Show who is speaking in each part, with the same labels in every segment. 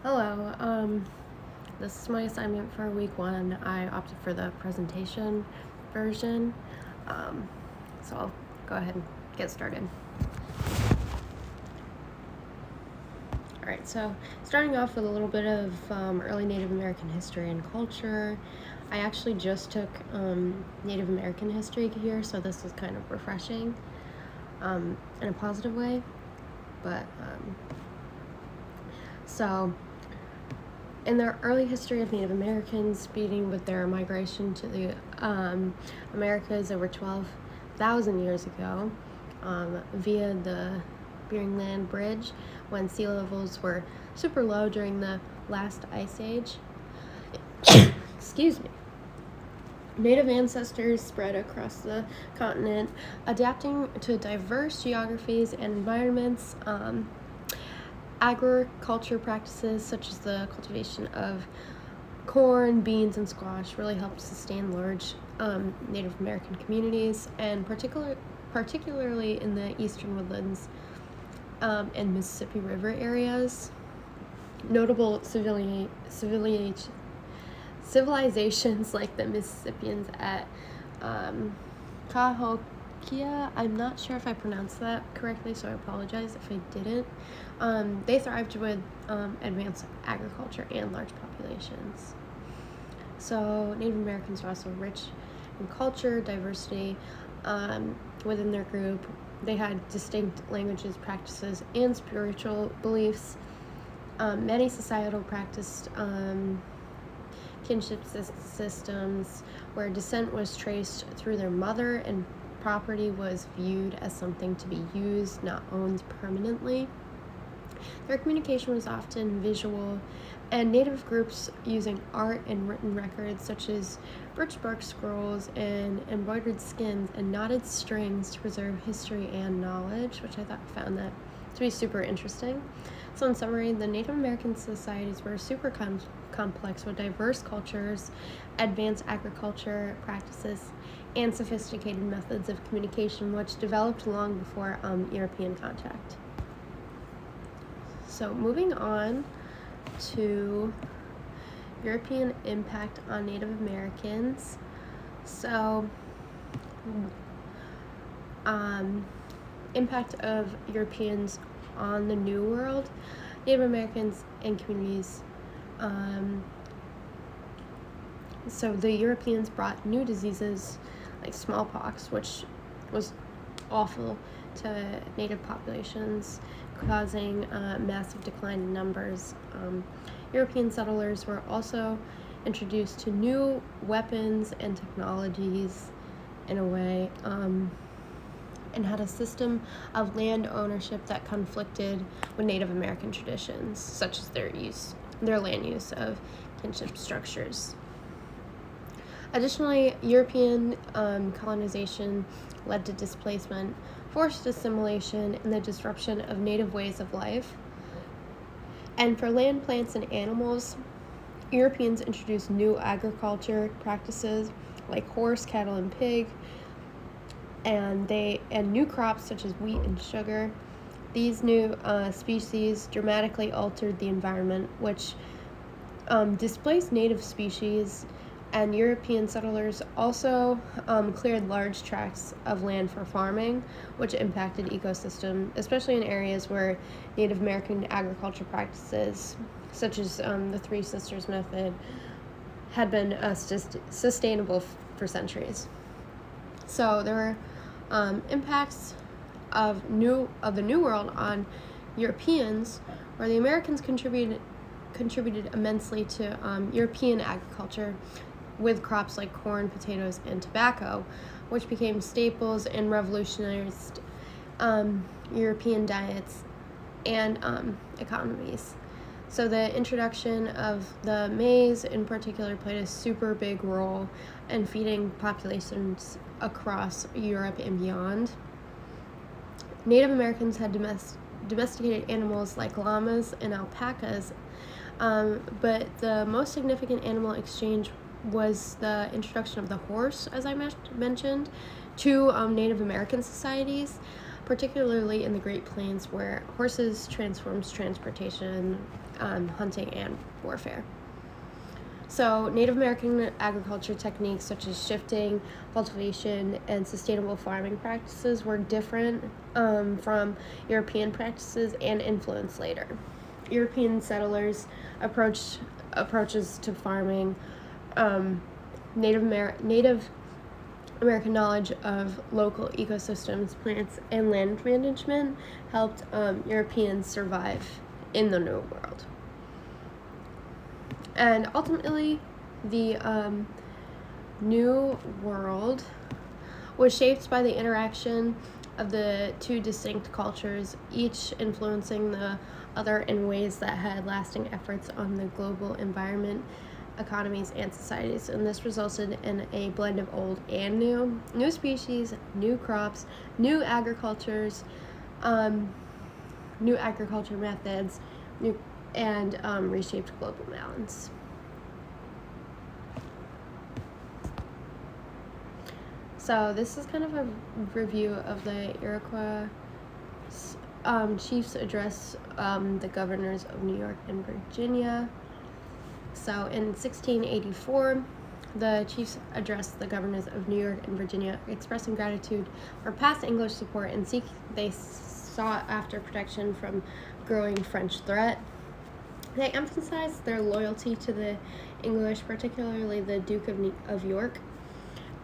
Speaker 1: Hello. This is my assignment for week one. I opted for the presentation version. So I'll go ahead and get started. All right, so starting off with a little bit of early Native American history and culture. I actually just took Native American history here, so this was kind of refreshing in a positive way. But so in the early history of Native Americans, beginning with their migration to the Americas over 12,000 years ago via the Bering Land Bridge, when sea levels were super low during the last ice age. Excuse me. Native ancestors spread across the continent, adapting to diverse geographies and environments. Agriculture practices such as the cultivation of corn, beans, and squash really helped sustain large Native American communities, and particularly in the eastern woodlands and Mississippi River areas. Notable civilizations like the Mississippians at Cahokia. I'm not sure if I pronounced that correctly, so I apologize if I didn't. They thrived with advanced agriculture and large populations. So Native Americans are also rich in culture, diversity within their group. They had distinct languages, practices, and spiritual beliefs. Many societal practiced kinship systems where descent was traced through their mother and property was viewed as something to be used, not owned permanently. Their communication was often visual, and Native groups using art and written records such as birch bark scrolls and embroidered skins and knotted strings to preserve history and knowledge, which I found that to be super interesting. So in summary, the Native American societies were super complex with diverse cultures, advanced agriculture practices, and sophisticated methods of communication, which developed long before European contact. So moving on to European impact on Native Americans. So impact of Europeans on the New World. Native Americans and communities. So the Europeans brought new diseases like smallpox, which was awful to Native populations, causing massive decline in numbers. European settlers were also introduced to new weapons and technologies in a way, and had a system of land ownership that conflicted with Native American traditions, such as their land use of kinship structures. Additionally, European colonization led to displacement, forced assimilation, and the disruption of native ways of life. And for land, plants, and animals, Europeans introduced new agriculture practices like horse, cattle, and pig, and new crops such as wheat and sugar. These new species dramatically altered the environment, which displaced native species, and European settlers also cleared large tracts of land for farming, which impacted ecosystem, especially in areas where Native American agriculture practices, such as the Three Sisters method, had been sustainable for centuries. So there were impacts of the New World on Europeans, where the Americans contributed immensely to European agriculture with crops like corn, potatoes, and tobacco, which became staples and revolutionized European diets and economies. So the introduction of the maize in particular played a super big role in feeding populations across Europe and beyond. Native Americans had domesticated animals like llamas and alpacas, but the most significant animal exchange was the introduction of the horse, as I mentioned, to Native American societies. particularly in the Great Plains, where horses transforms transportation, hunting, and warfare. So Native American agriculture techniques such as shifting, cultivation, and sustainable farming practices were different from European practices and influenced later. European settlers approaches to farming, Native American knowledge of local ecosystems, plants, and land management helped Europeans survive in the New World. And ultimately, the New World was shaped by the interaction of the two distinct cultures, each influencing the other in ways that had lasting efforts on the global environment, economies, and societies. And this resulted in a blend of old and new species, new crops, new agriculture methods, and reshaped global balance. So this is kind of a review of the Iroquois chiefs address the governors of New York and Virginia. So in 1684, the chiefs addressed the governors of New York and Virginia, expressing gratitude for past English support, and they sought after protection from growing French threat. They emphasized their loyalty to the English, particularly the Duke of York,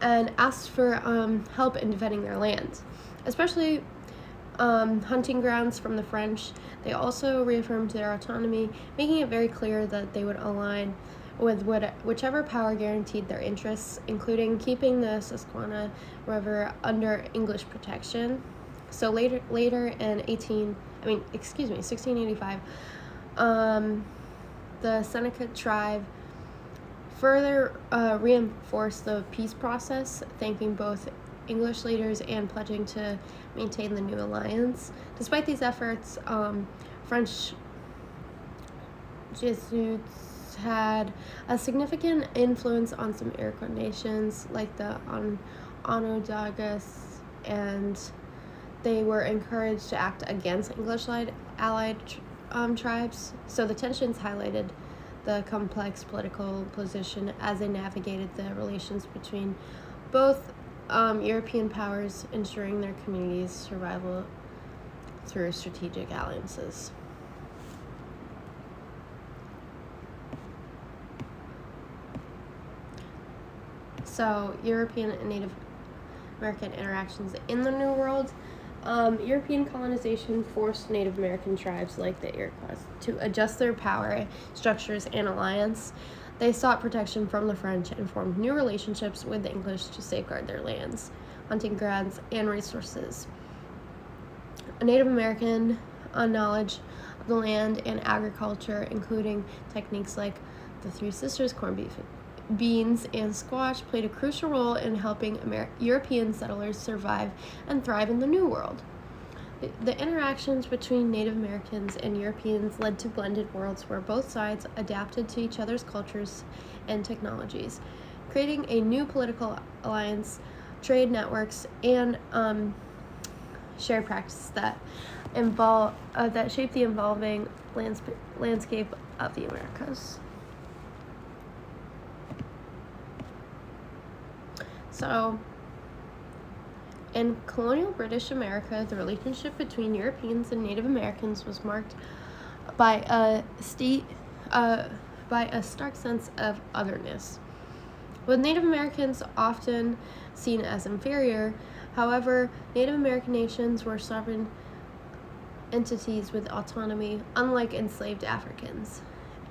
Speaker 1: and asked for help in defending their lands, especially hunting grounds from the French. They also reaffirmed their autonomy, making it very clear that they would align with whichever power guaranteed their interests, including keeping the Susquehanna River under English protection. So later in 1685, the Seneca tribe further reinforced the peace process, thanking both English leaders and pledging to maintain the new alliance. Despite these efforts, French Jesuits had a significant influence on some Iroquois nations like the Onondagas, and they were encouraged to act against English-allied tribes. So the tensions highlighted the complex political position as they navigated the relations between both European powers, ensuring their communities' survival through strategic alliances. So, European and Native American interactions in the New World. European colonization forced Native American tribes like the Iroquois to adjust their power structures and alliance. They sought protection from the French and formed new relationships with the English to safeguard their lands, hunting grounds, and resources. Native American knowledge of the land and agriculture, including techniques like the Three Sisters, corned beans, and squash, played a crucial role in helping European settlers survive and thrive in the New World. The interactions between Native Americans and Europeans led to blended worlds where both sides adapted to each other's cultures and technologies, creating a new political alliance, trade networks, and shared practices that shape the evolving landscape of the Americas. So, in colonial British America, the relationship between Europeans and Native Americans was marked by a stark sense of otherness. With Native Americans often seen as inferior, however, Native American nations were sovereign entities with autonomy, unlike enslaved Africans,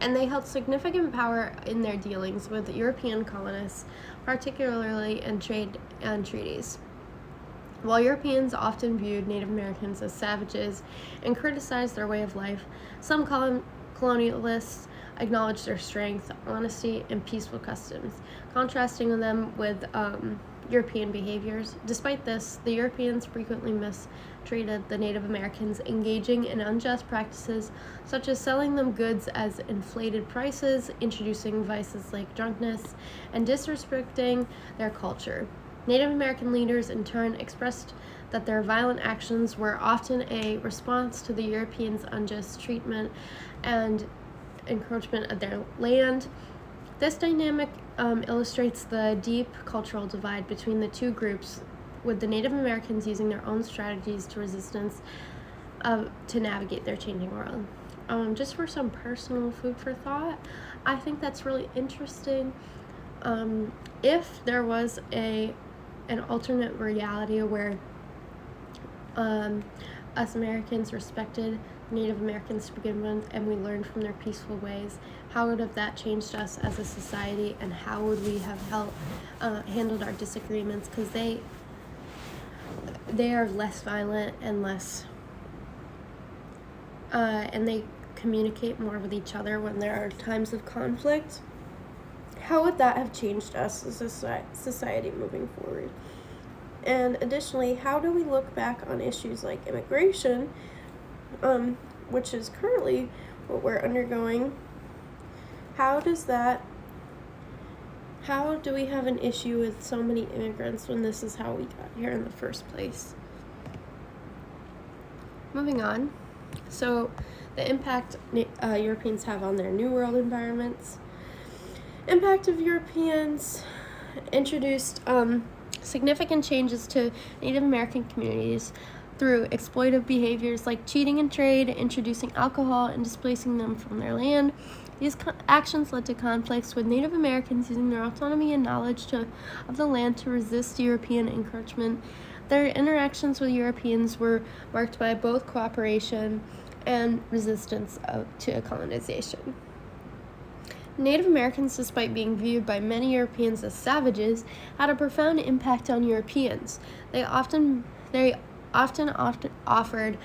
Speaker 1: and they held significant power in their dealings with European colonists, particularly in trade and treaties. While Europeans often viewed Native Americans as savages and criticized their way of life, some colonialists acknowledged their strength, honesty, and peaceful customs, contrasting them with European behaviors. Despite this, the Europeans frequently mistreated the Native Americans, engaging in unjust practices such as selling them goods as inflated prices, introducing vices like drunkenness, and disrespecting their culture. Native American leaders in turn expressed that their violent actions were often a response to the Europeans' unjust treatment and encroachment of their land. This dynamic illustrates the deep cultural divide between the two groups, with the Native Americans using their own strategies to resistance to navigate their changing world. Just for some personal food for thought, I think that's really interesting. If there was an alternate reality where us Americans respected Native Americans to begin with, and we learned from their peaceful ways, how would have that changed us as a society, and how would we have handled our disagreements? Because they are less violent and less, and they communicate more with each other when there are times of conflict. How would that have changed us as a society moving forward? And additionally, how do we look back on issues like immigration, which is currently what we're undergoing? How do we have an issue with so many immigrants when this is how we got here in the first place? Moving on. So, the impact Europeans have on their New World environments. Impact of Europeans introduced significant changes to Native American communities through exploitive behaviors like cheating in trade, introducing alcohol, and displacing them from their land. These actions led to conflicts with Native Americans using their autonomy and knowledge of the land to resist European encroachment. Their interactions with Europeans were marked by both cooperation and resistance to colonization. Native Americans, despite being viewed by many Europeans as savages, had a profound impact on Europeans. They often offered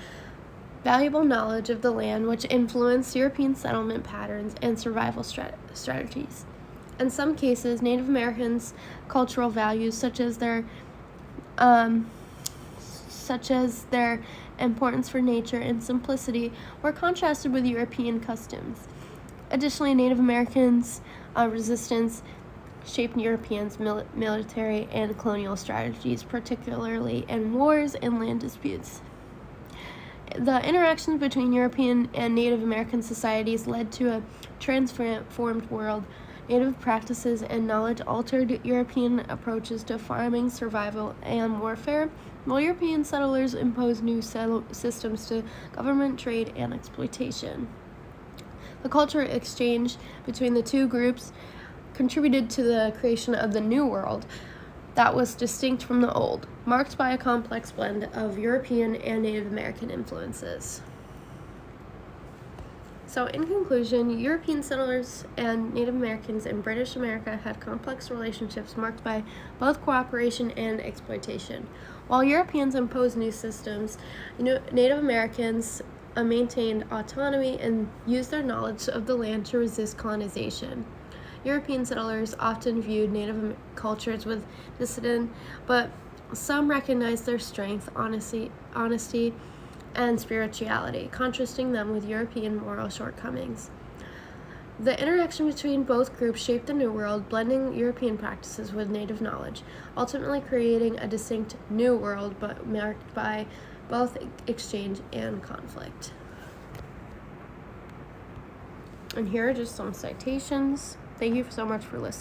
Speaker 1: valuable knowledge of the land, which influenced European settlement patterns and survival strategies. In some cases, Native Americans' cultural values, such as their importance for nature and simplicity, were contrasted with European customs. Additionally, Native Americans' resistance shaped Europeans' military and colonial strategies, particularly in wars and land disputes. The interactions between European and Native American societies led to a transformed world. Native practices and knowledge altered European approaches to farming, survival, and warfare, while European settlers imposed new systems to government, trade, and exploitation. The cultural exchange between the two groups contributed to the creation of the New World that was distinct from the Old, marked by a complex blend of European and Native American influences. So, in conclusion, European settlers and Native Americans in British America had complex relationships marked by both cooperation and exploitation. While Europeans imposed new systems, Native Americans maintained autonomy and used their knowledge of the land to resist colonization. European settlers often viewed Native cultures with disdain, but some recognized their strength, honesty, and spirituality, contrasting them with European moral shortcomings. The interaction between both groups shaped the New World, blending European practices with Native knowledge, ultimately creating a distinct New World, but marked by both exchange and conflict. And here are just some citations. Thank you so much for listening.